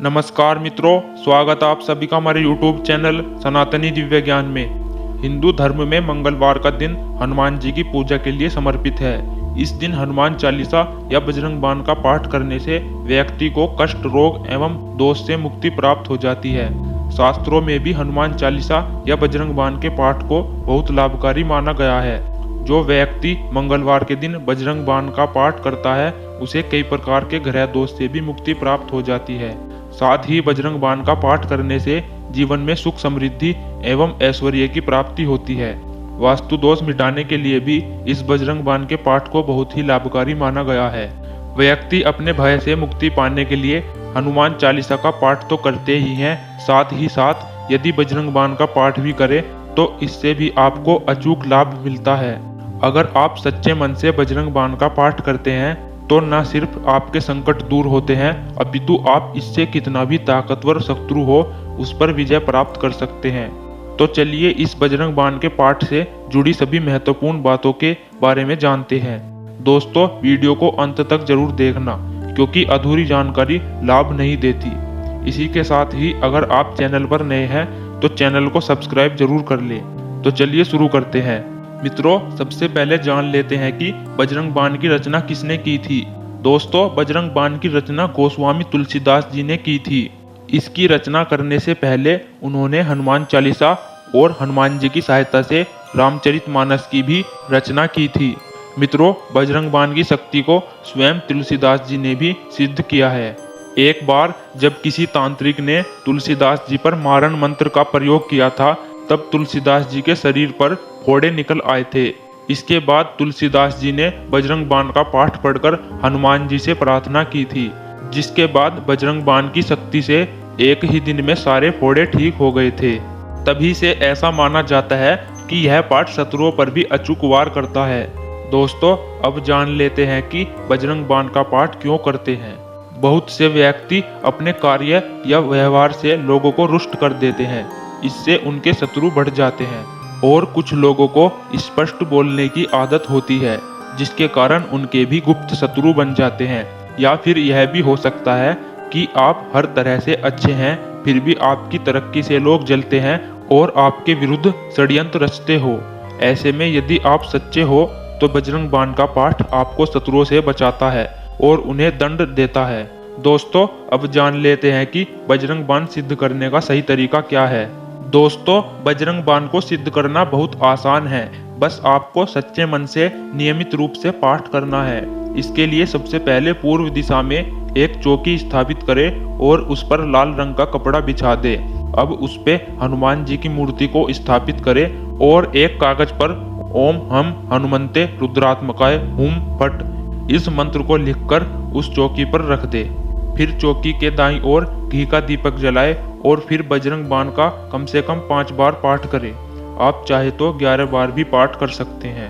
नमस्कार मित्रों, स्वागत है आप सभी का हमारे YouTube चैनल सनातनी दिव्य ज्ञान में। हिंदू धर्म में मंगलवार का दिन हनुमान जी की पूजा के लिए समर्पित है। इस दिन हनुमान चालीसा या बजरंग बाण का पाठ करने से व्यक्ति को कष्ट, रोग एवं दोष से मुक्ति प्राप्त हो जाती है। शास्त्रों में भी हनुमान चालीसा या बजरंग बाण के पाठ को बहुत लाभकारी माना गया है। जो व्यक्ति मंगलवार के दिन बजरंग बाण का पाठ करता है उसे कई प्रकार के ग्रह दोष से भी मुक्ति प्राप्त हो जाती है। साथ ही बजरंग बाण का पाठ करने से जीवन में सुख, समृद्धि एवं ऐश्वर्य की प्राप्ति होती है। वास्तु दोष मिटाने के लिए भी इस बजरंग बाण के पाठ को बहुत ही लाभकारी माना गया है। व्यक्ति अपने भय से मुक्ति पाने के लिए हनुमान चालीसा का पाठ तो करते ही हैं, साथ ही साथ यदि बजरंग बाण का पाठ भी करे तो इससे भी आपको अचूक लाभ मिलता है। अगर आप सच्चे मन से बजरंग बाण का पाठ करते हैं तो न सिर्फ आपके संकट दूर होते हैं, अपितु आप इससे कितना भी ताकतवर शत्रु हो उस पर विजय प्राप्त कर सकते हैं। तो चलिए इस बजरंग बाण के पाठ से जुड़ी सभी महत्वपूर्ण बातों के बारे में जानते हैं। दोस्तों, वीडियो को अंत तक जरूर देखना क्योंकि अधूरी जानकारी लाभ नहीं देती। इसी के साथ ही अगर आप चैनल पर नए हैं तो चैनल को सब्सक्राइब जरूर कर लें। तो चलिए शुरू करते हैं। मित्रों, सबसे पहले जान लेते हैं कि बजरंग बाण की रचना किसने की थी। दोस्तों, बजरंग बाण की रचना गोस्वामी तुलसीदास जी ने की थी। इसकी रचना करने से पहले उन्होंने हनुमान चालीसा और हनुमान जी की सहायता से रामचरितमानस की भी रचना की थी। मित्रों, बजरंग बाण की शक्ति को स्वयं तुलसीदास जी ने भी सिद्ध किया है। एक बार जब किसी तांत्रिक ने तुलसीदास जी पर मारण मंत्र का प्रयोग किया था, तब तुलसीदास जी के शरीर पर फोड़े निकल आए थे। इसके बाद तुलसीदास जी ने बजरंग बाण का पाठ पढ़कर हनुमान जी से प्रार्थना की थी, जिसके बाद बजरंग बाण की शक्ति से एक ही दिन में सारे फोड़े ठीक हो गए थे। तभी से ऐसा माना जाता है कि यह पाठ शत्रुओं पर भी अचूक वार करता है। दोस्तों, अब जान लेते हैं कि बजरंग बाण का पाठ क्यों करते हैं। बहुत से व्यक्ति अपने कार्य या व्यवहार से लोगों को रुष्ट कर देते हैं, इससे उनके शत्रु बढ़ जाते हैं। और कुछ लोगों को स्पष्ट बोलने की आदत होती है, जिसके कारण उनके भी गुप्त शत्रु बन जाते हैं। या फिर यह भी हो सकता है कि आप हर तरह से अच्छे हैं, फिर भी आपकी तरक्की से लोग जलते हैं और आपके विरुद्ध षड्यंत्र रचते हो। ऐसे में यदि आप सच्चे हो तो बजरंग बाण का पाठ आपको शत्रुओं से बचाता है और उन्हें दंड देता है। दोस्तों, अब जान लेते हैं कि बजरंग बाण सिद्ध करने का सही तरीका क्या है। दोस्तों, बजरंग बाण को सिद्ध करना बहुत आसान है। बस आपको सच्चे मन से नियमित रूप से पाठ करना है। इसके लिए सबसे पहले पूर्व दिशा में एक चौकी स्थापित करें और उस पर लाल रंग का कपड़ा बिछा दे। अब उस पे हनुमान जी की मूर्ति को स्थापित करें और एक कागज पर ओम हम हनुमंते रुद्रात्मकाय हुम फट इस मंत्र को लिखकर उस चौकी पर रख दे। फिर चौकी के दाईं ओर घी का दीपक जलाए और फिर बजरंग बाण का कम से कम 5 बार पाठ करें। आप चाहे तो 11 बार भी पाठ कर सकते हैं।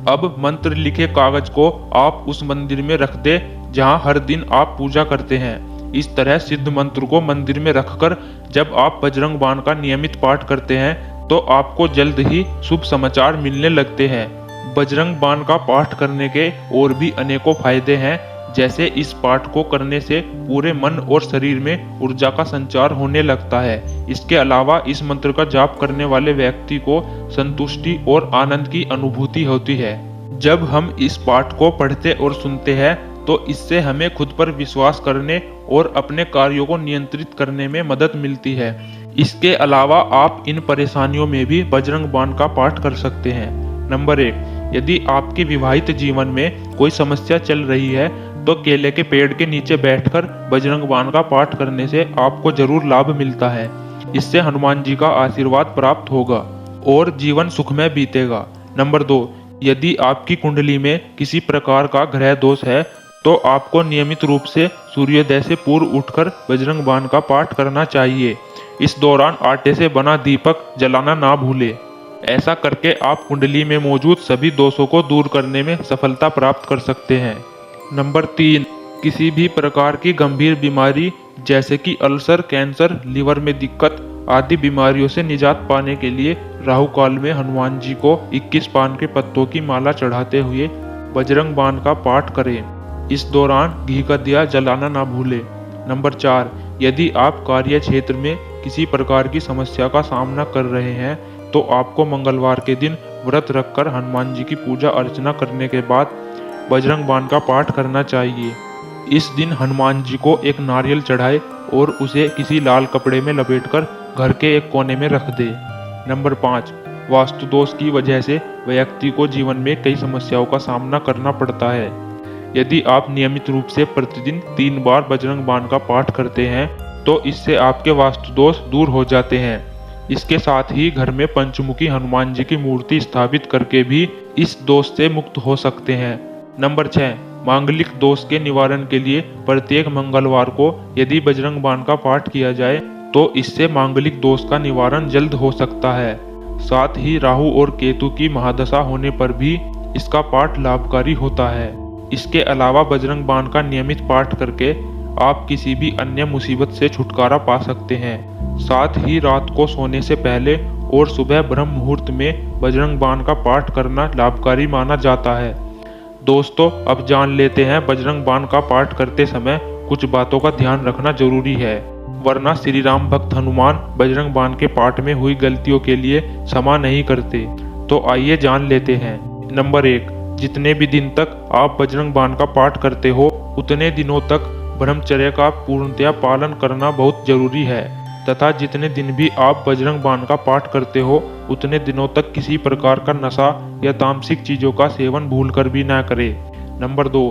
अब मंत्र लिखे कागज को आप उस मंदिर में रख दे जहां हर दिन आप पूजा करते हैं। इस तरह सिद्ध मंत्र को मंदिर में रखकर जब आप बजरंग बाण का नियमित पाठ करते हैं तो आपको जल्द ही शुभ समाचार मिलने लगते हैं। बजरंग बाण का पाठ करने के और भी अनेकों फायदे हैं, जैसे इस पाठ को करने से पूरे मन और शरीर में ऊर्जा का संचार होने लगता है। इसके अलावा इस मंत्र का जाप करने वाले व्यक्ति को संतुष्टि और आनंद की अनुभूति होती है। जब हम इस पाठ को पढ़ते और सुनते हैं तो इससे हमें खुद पर विश्वास करने और अपने कार्यों को नियंत्रित करने में मदद मिलती है। इसके अलावा आप इन परेशानियों में भी बजरंग बाण का पाठ कर सकते हैं। नंबर 1, यदि आपके विवाहित जीवन में कोई समस्या चल रही है तो केले के पेड़ के नीचे बैठकर बजरंग बाण का पाठ करने से आपको जरूर लाभ मिलता है। इससे हनुमान जी का आशीर्वाद प्राप्त होगा और जीवन सुखमय बीतेगा। नंबर 2, यदि आपकी कुंडली में किसी प्रकार का ग्रह दोष है तो आपको नियमित रूप से सूर्योदय से पूर्व उठकर बजरंग बाण का पाठ करना चाहिए। इस दौरान आटे से बना दीपक जलाना ना भूले। ऐसा करके आप कुंडली में मौजूद सभी दोषों को दूर करने में सफलता प्राप्त कर सकते हैं। नंबर 3, किसी भी प्रकार की गंभीर बीमारी जैसे कि अल्सर, कैंसर, लीवर में दिक्कत आदि बीमारियों से निजात पाने के लिए राहु काल में हनुमान जी को 21 पान के पत्तों की माला चढ़ाते हुए बजरंग बाण का पाठ करें। इस दौरान घी का दिया जलाना ना भूले। नंबर 4, यदि आप कार्य क्षेत्र में किसी प्रकार की समस्या का सामना कर रहे हैं तो आपको मंगलवार के दिन व्रत रखकर हनुमान जी की पूजा अर्चना करने के बाद बजरंग बाण का पाठ करना चाहिए। इस दिन हनुमान जी को एक नारियल चढ़ाए और उसे किसी लाल कपड़े में लपेटकर घर के एक कोने में रख दे। नंबर 5, वास्तु दोष की वजह से व्यक्ति को जीवन में कई समस्याओं का सामना करना पड़ता है। यदि आप नियमित रूप से प्रतिदिन 3 बार बजरंग बाण का पाठ करते हैं तो इससे आपके वास्तु दोष दूर हो जाते हैं। इसके साथ ही घर में पंचमुखी हनुमान जी की मूर्ति स्थापित करके भी इस दोष से मुक्त हो सकते हैं। नंबर 6, मांगलिक दोष के निवारण के लिए प्रत्येक मंगलवार को यदि बजरंग बाण का पाठ किया जाए तो इससे मांगलिक दोष का निवारण जल्द हो सकता है। साथ ही राहु और केतु की महादशा होने पर भी इसका पाठ लाभकारी होता है। इसके अलावा बजरंग बाण का नियमित पाठ करके आप किसी भी अन्य मुसीबत से छुटकारा पा सकते हैं। साथ ही रात को सोने से पहले और सुबह ब्रह्म मुहूर्त में बजरंग बाण का पाठ करना लाभकारी माना जाता है। दोस्तों, अब जान लेते हैं बजरंग बाण का पाठ करते समय कुछ बातों का ध्यान रखना जरूरी है, वरना श्री राम भक्त हनुमान बजरंग बाण के पाठ में हुई गलतियों के लिए क्षमा नहीं करते। तो आइए जान लेते हैं। नंबर 1, जितने भी दिन तक आप बजरंग बाण का पाठ करते हो उतने दिनों तक ब्रह्मचर्य का पूर्णतया पालन करना बहुत जरूरी है तथा जितने दिन भी आप बजरंग बाण का पाठ करते हो उतने दिनों तक किसी प्रकार का नशा या तामसिक चीजों का सेवन भूलकर भी ना करें। नंबर 2,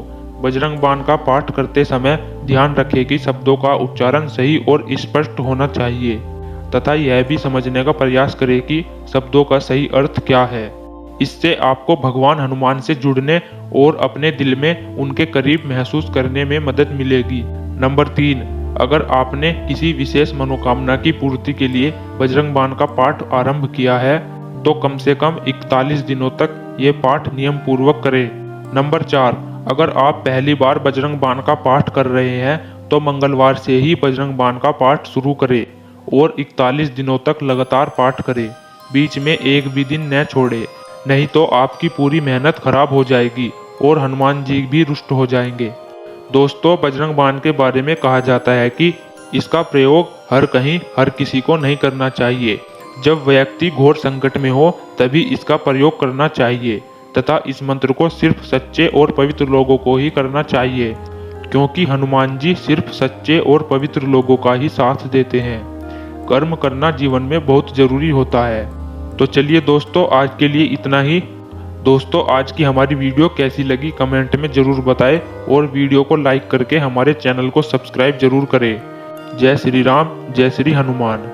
बजरंग बाण का पाठ करते समय ध्यान रखें कि शब्दों का उच्चारण सही और स्पष्ट होना चाहिए तथा यह भी समझने का प्रयास करें कि शब्दों का सही अर्थ क्या है। इससे आपको भगवान हनुमान से जुड़ने और अपने दिल में उनके करीब महसूस करने में मदद मिलेगी। नंबर 3, अगर आपने किसी विशेष मनोकामना की पूर्ति के लिए बजरंग बाण का पाठ आरंभ किया है तो कम से कम 41 दिनों तक ये पाठ नियम पूर्वक करें। नंबर 4, अगर आप पहली बार बजरंग बाण का पाठ कर रहे हैं तो मंगलवार से ही बजरंग बाण का पाठ शुरू करें और 41 दिनों तक लगातार पाठ करें, बीच में एक भी दिन न छोड़े, नहीं तो आपकी पूरी मेहनत खराब हो जाएगी और हनुमान जी भी रुष्ट हो जाएंगे। दोस्तों, बजरंग बाण के बारे में कहा जाता है कि इसका प्रयोग हर कहीं हर किसी को नहीं करना चाहिए। जब व्यक्ति घोर संकट में हो तभी इसका प्रयोग करना चाहिए तथा इस मंत्र को सिर्फ सच्चे और पवित्र लोगों को ही करना चाहिए, क्योंकि हनुमान जी सिर्फ सच्चे और पवित्र लोगों का ही साथ देते हैं। कर्म करना जीवन में बहुत जरूरी होता है। तो चलिए दोस्तों, आज के लिए इतना ही। दोस्तों, आज की हमारी वीडियो कैसी लगी कमेंट में जरूर बताएं और वीडियो को लाइक करके हमारे चैनल को सब्सक्राइब जरूर करें। जय श्री राम, जय श्री हनुमान।